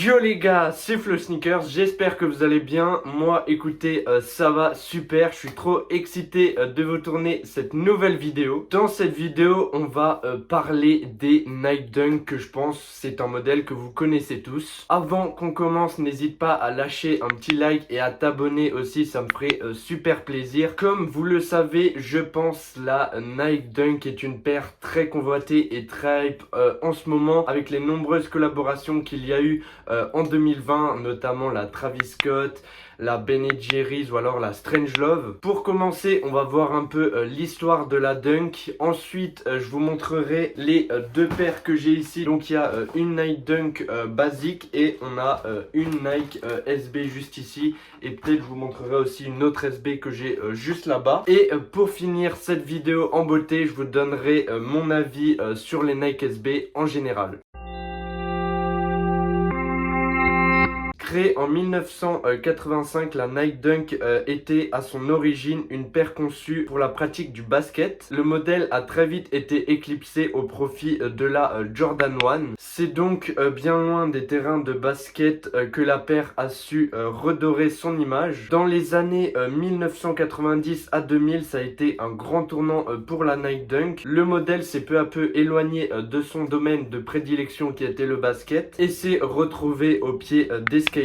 Yo les gars, c'est Flo Sneakers, j'espère que vous allez bien. Moi écoutez, ça va super, je suis trop excité de vous tourner cette nouvelle vidéo. Dans cette vidéo, on va parler des Nike Dunk que je pense c'est un modèle que vous connaissez tous. Avant qu'on commence, n'hésite pas à lâcher un petit like et à t'abonner aussi, ça me ferait super plaisir. Comme vous le savez, je pense la Nike Dunk est une paire très convoitée et très hype en ce moment avec les nombreuses collaborations qu'il y a eu en 2020, notamment la Travis Scott, la Ben Jerry's ou alors la Strangelove. Pour commencer, on va voir un peu l'histoire de la Dunk. Ensuite, je vous montrerai les deux paires que j'ai ici. Donc il y a une Nike Dunk basique et on a une Nike SB juste ici. Et peut-être je vous montrerai aussi une autre SB que j'ai juste là-bas. Et pour finir cette vidéo en beauté, je vous donnerai mon avis sur les Nike SB en général. Créée en 1985, la Nike Dunk était à son origine une paire conçue pour la pratique du basket. Le modèle a très vite été éclipsé au profit de la Jordan 1. C'est donc bien loin des terrains de basket que la paire a su redorer son image. Dans les années 1990 à 2000, ça a été un grand tournant pour la Nike Dunk. Le modèle s'est peu à peu éloigné de son domaine de prédilection qui était le basket et s'est retrouvé au pied des skaters.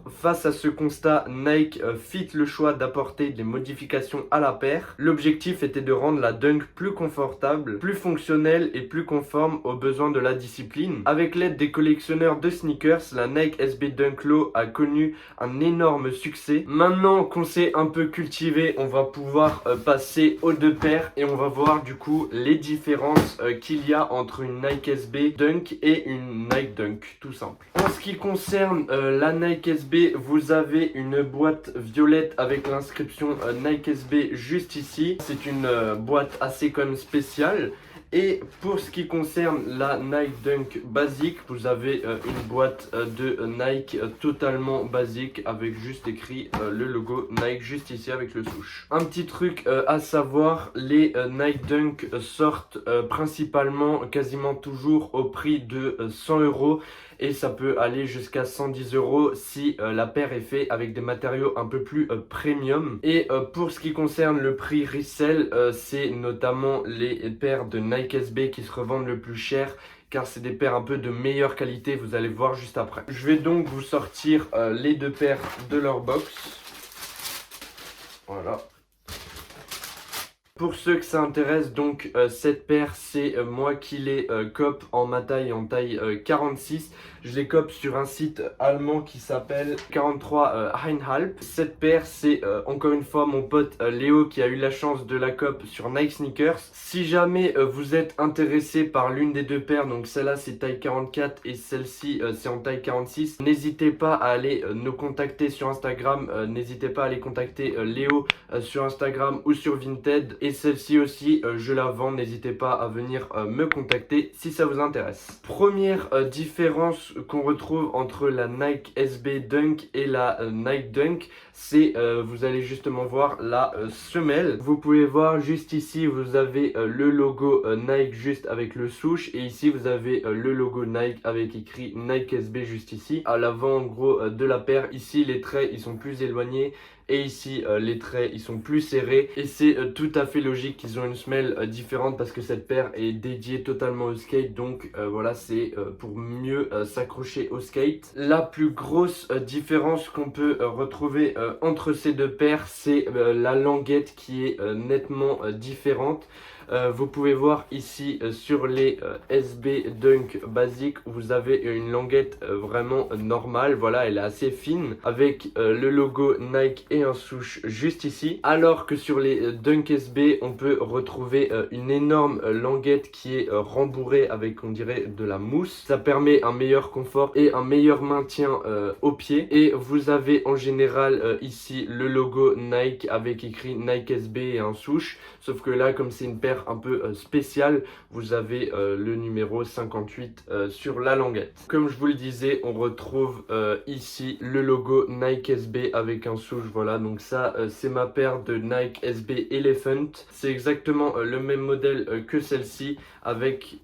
Face à ce constat, Nike fit le choix d'apporter des modifications à la paire. L'objectif était de rendre la Dunk plus confortable, plus fonctionnelle et plus conforme aux besoins de la discipline. Avec l'aide des collectionneurs de sneakers, la Nike SB Dunk Low a connu un énorme succès. Maintenant qu'on s'est un peu cultivé, on va pouvoir passer aux deux paires et on va voir du coup les différences qu'il y a entre une Nike SB Dunk et une Nike Dunk, tout simple. En ce qui concerne la Nike SB, vous avez une boîte violette avec l'inscription Nike SB juste ici. C'est une boîte assez quand même spéciale. Et pour ce qui concerne la Nike Dunk basique, vous avez une boîte de Nike totalement basique avec juste écrit le logo Nike juste ici avec le swoosh. Un petit truc à savoir, les Nike Dunk sortent principalement quasiment toujours au prix de 100 € et ça peut aller jusqu'à 110 € si la paire est faite avec des matériaux un peu plus premium. Et pour ce qui concerne le prix resell, c'est notamment les paires de Nike SB qui se revendent le plus cher car c'est des paires un peu de meilleure qualité, vous allez voir juste après. Je vais donc vous sortir les deux paires de leur box. Voilà. Pour ceux que ça intéresse, donc cette paire, c'est moi qui l'ai cop en ma taille, en taille 46. Je l'ai cop sur un site allemand qui s'appelle 43 Einhalb. Cette paire, c'est encore une fois mon pote Léo qui a eu la chance de la cop sur Nike Sneakers. Si jamais vous êtes intéressé par l'une des deux paires, donc celle-là c'est taille 44 et celle-ci c'est en taille 46, n'hésitez pas à aller nous contacter sur Instagram. N'hésitez pas à aller contacter Léo sur Instagram ou sur Vinted. Et celle-ci aussi, je la vends, n'hésitez pas à venir me contacter si ça vous intéresse. Première différence qu'on retrouve entre la Nike SB Dunk et la Nike Dunk, c'est, vous allez justement voir la semelle. Vous pouvez voir juste ici, vous avez le logo Nike juste avec le swoosh et ici vous avez le logo Nike avec écrit Nike SB juste ici. À l'avant en gros de la paire, ici les traits ils sont plus éloignés. Et ici les traits ils sont plus serrés et c'est tout à fait logique qu'ils ont une semelle différente parce que cette paire est dédiée totalement au skate, donc voilà, c'est pour mieux s'accrocher au skate. La plus grosse différence qu'on peut retrouver entre ces deux paires, c'est la languette qui est nettement différente. Vous pouvez voir ici sur les SB Dunk basiques, vous avez une languette vraiment normale, voilà, elle est assez fine avec le logo Nike et un swoosh juste ici, alors que sur les Dunk SB on peut retrouver une énorme languette qui est rembourrée avec, on dirait, de la mousse. Ça permet un meilleur confort et un meilleur maintien au pied. Et vous avez en général ici le logo Nike avec écrit Nike SB et un swoosh, sauf que là comme c'est une paire paire un peu spéciale. Vous avez le numéro 58 sur la languette. Comme je vous le disais, on retrouve ici le logo Nike SB avec un souche. Voilà, donc ça c'est ma paire de Nike SB Elephant. C'est exactement le même modèle que celle-ci avec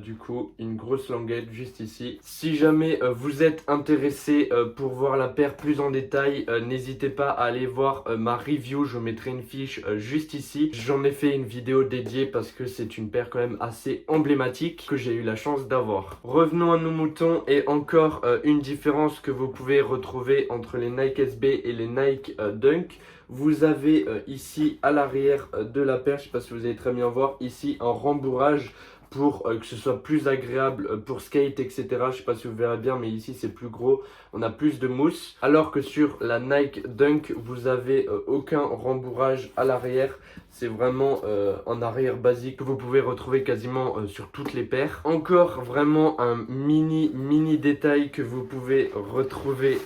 du coup une grosse languette juste ici. Si jamais vous êtes intéressé pour voir la paire plus en détail, n'hésitez pas à aller voir ma review. Je mettrai une fiche juste ici. J'en ai fait une vidéo dédiée parce que c'est une paire quand même assez emblématique que j'ai eu la chance d'avoir. Revenons à nos moutons et encore une différence que vous pouvez retrouver entre les Nike SB et les Nike Dunk. Vous avez ici à l'arrière de la paire, je ne sais pas si vous allez très bien voir, ici un rembourrage pour que ce soit plus agréable pour skate, etc. Je ne sais pas si vous verrez bien, mais ici c'est plus gros, on a plus de mousse. Alors que sur la Nike Dunk, vous avez aucun rembourrage à l'arrière. C'est vraiment un arrière basique que vous pouvez retrouver quasiment sur toutes les paires. Encore vraiment un mini détail que vous pouvez retrouver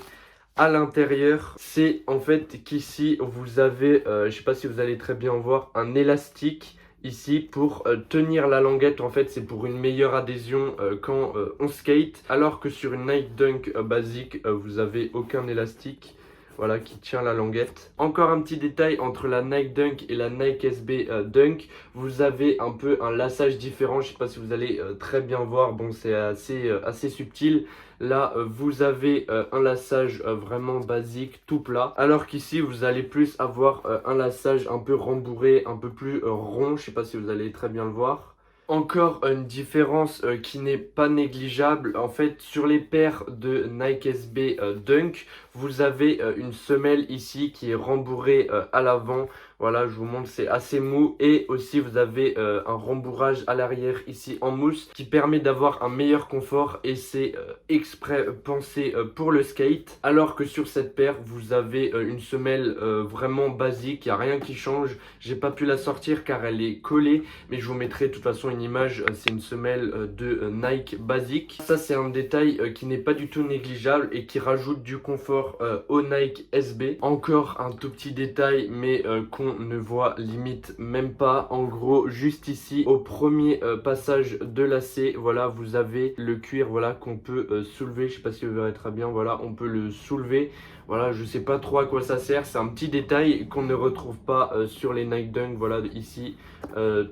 à l'intérieur, c'est en fait qu'ici vous avez, je sais pas si vous allez très bien voir, un élastique ici pour tenir la languette. En fait c'est pour une meilleure adhésion quand on skate, alors que sur une Nike Dunk basique vous avez aucun élastique. Voilà, qui tient la languette. Encore un petit détail entre la Nike Dunk et la Nike SB Dunk. Vous avez un peu un lassage différent. Je ne sais pas si vous allez très bien voir. Bon, c'est assez subtil. Là, vous avez un lassage vraiment basique, tout plat. Alors qu'ici, vous allez plus avoir un lassage un peu rembourré, un peu plus rond. Je ne sais pas si vous allez très bien le voir. Encore une différence qui n'est pas négligeable. En fait, sur les paires de Nike SB Dunk, vous avez une semelle ici qui est rembourrée à l'avant. Voilà, je vous montre, c'est assez mou. Et aussi, vous avez un rembourrage à l'arrière ici en mousse qui permet d'avoir un meilleur confort. Et c'est exprès pensé pour le skate. Alors que sur cette paire, vous avez une semelle vraiment basique. Il n'y a rien qui change. J'ai pas pu la sortir car elle est collée. Mais je vous mettrai de toute façon une image. C'est une semelle de Nike basique. Ça, c'est un détail qui n'est pas du tout négligeable et qui rajoute du confort au Nike SB. Encore un tout petit détail, mais qu'on ne voit limite même pas. En gros, juste ici au premier passage de lacet, voilà, vous avez le cuir, voilà, qu'on peut soulever. Je sais pas si vous verrez très bien, voilà, on peut le soulever. Voilà, je sais pas trop à quoi ça sert. C'est un petit détail qu'on ne retrouve pas sur les Nike Dunk. Voilà, ici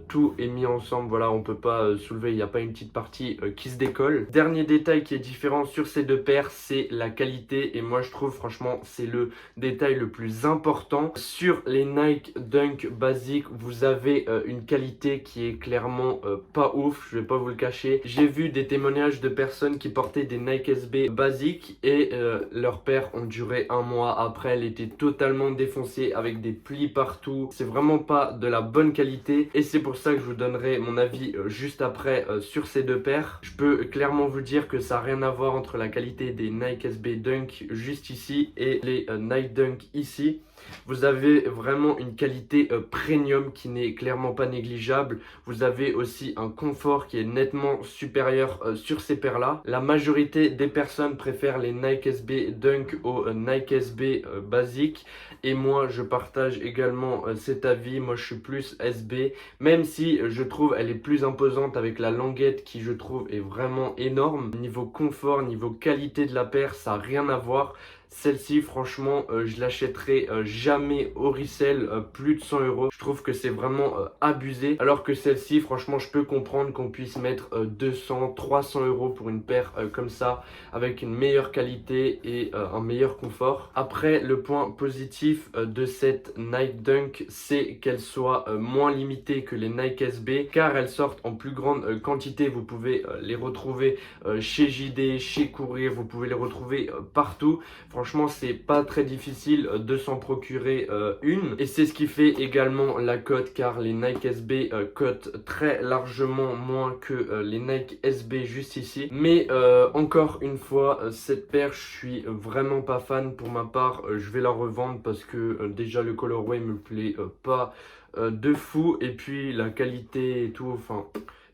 tout est mis ensemble. Voilà, on peut pas soulever, il n'y a pas une petite partie qui se décolle. Dernier détail qui est différent sur ces deux paires, c'est la qualité. Et moi je trouve franchement c'est le détail le plus important. Sur les Nike Dunk basiques, vous avez une qualité qui est clairement pas ouf, je vais pas vous le cacher. J'ai vu des témoignages de personnes qui portaient des Nike SB basiques et leurs paires ont duré un mois. Après, elle était totalement défoncée avec des plis partout. C'est vraiment pas de la bonne qualité et c'est pour ça que je vous donnerai mon avis juste après sur ces deux paires. Je peux clairement vous dire que ça n'a rien à voir entre la qualité des Nike SB Dunk juste ici et les Nike Dunk ici. Vous avez vraiment une qualité premium qui n'est clairement pas négligeable. Vous avez aussi un confort qui est nettement supérieur sur ces paires-là. La majorité des personnes préfèrent les Nike SB Dunk aux Nike SB basiques. Et moi, je partage également cet avis. Moi, je suis plus SB. Même si je trouve elle est plus imposante avec la languette qui, je trouve, est vraiment énorme. Niveau confort, niveau qualité de la paire, ça n'a rien à voir. Celle-ci, franchement, je l'achèterai jamais au resell plus de 100 €. Je trouve que c'est vraiment abusé. Alors que celle-ci, franchement, je peux comprendre qu'on puisse mettre 200, 300 € pour une paire comme ça, avec une meilleure qualité et un meilleur confort. Après, le point positif de cette Nike Dunk, c'est qu'elle soit moins limitée que les Nike SB, car elles sortent en plus grande quantité. Vous pouvez les retrouver chez JD, chez Courir, vous pouvez les retrouver partout. Franchement, c'est pas très difficile de s'en procurer une. Et c'est ce qui fait également la cote, car les Nike SB cotent très largement moins que les Nike SB juste ici. Mais encore une fois, cette paire, je suis vraiment pas fan. Pour ma part, je vais la revendre parce que déjà le colorway me plaît pas de fou. Et puis la qualité et tout, enfin...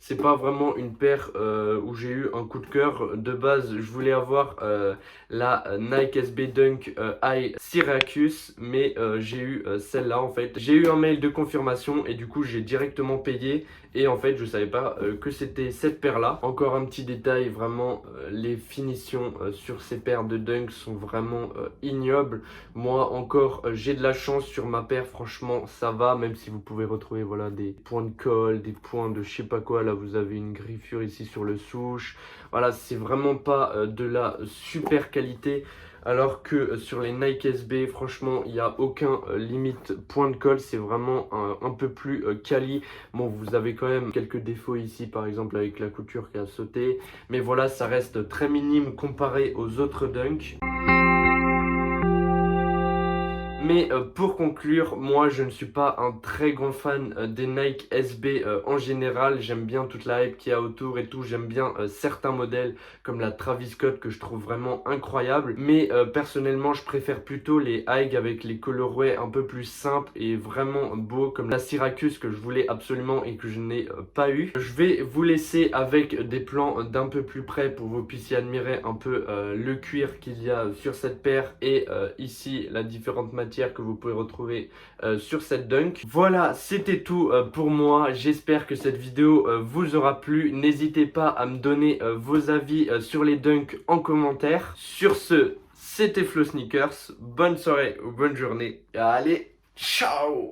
c'est pas vraiment une paire où j'ai eu un coup de cœur. De base, je voulais avoir la Nike SB Dunk High Syracuse, mais j'ai eu celle-là en fait. J'ai eu un mail de confirmation et du coup j'ai directement payé. Et en fait, je savais pas que c'était cette paire-là. Encore un petit détail, vraiment, les finitions sur ces paires de Dunk sont vraiment ignobles. Moi, encore, j'ai de la chance sur ma paire. Franchement, ça va, même si vous pouvez retrouver voilà, des points de colle, des points de je sais pas quoi. Là, vous avez une griffure ici sur le souche. Voilà, c'est vraiment pas de la super qualité. Alors que sur les Nike SB, franchement, il n'y a aucun limite point de colle. C'est vraiment un peu plus quali. Bon, vous avez quand même quelques défauts ici, par exemple avec la couture qui a sauté. Mais voilà, ça reste très minime comparé aux autres Dunk. Mais pour conclure, moi je ne suis pas un très grand fan des Nike SB en général. J'aime bien toute la hype qu'il y a autour et tout. J'aime bien certains modèles comme la Travis Scott que je trouve vraiment incroyable. Mais personnellement, je préfère plutôt les High avec les colorways un peu plus simples et vraiment beaux comme la Syracuse que je voulais absolument et que je n'ai pas eu. Je vais vous laisser avec des plans d'un peu plus près pour que vous puissiez admirer un peu le cuir qu'il y a sur cette paire et ici la différente matière que vous pouvez retrouver sur cette Dunk. Voilà, c'était tout pour moi. J'espère que cette vidéo vous aura plu. N'hésitez pas à me donner vos avis sur les Dunk en commentaire. Sur ce, c'était Flow Sneakers. Bonne soirée ou bonne journée. Allez, ciao!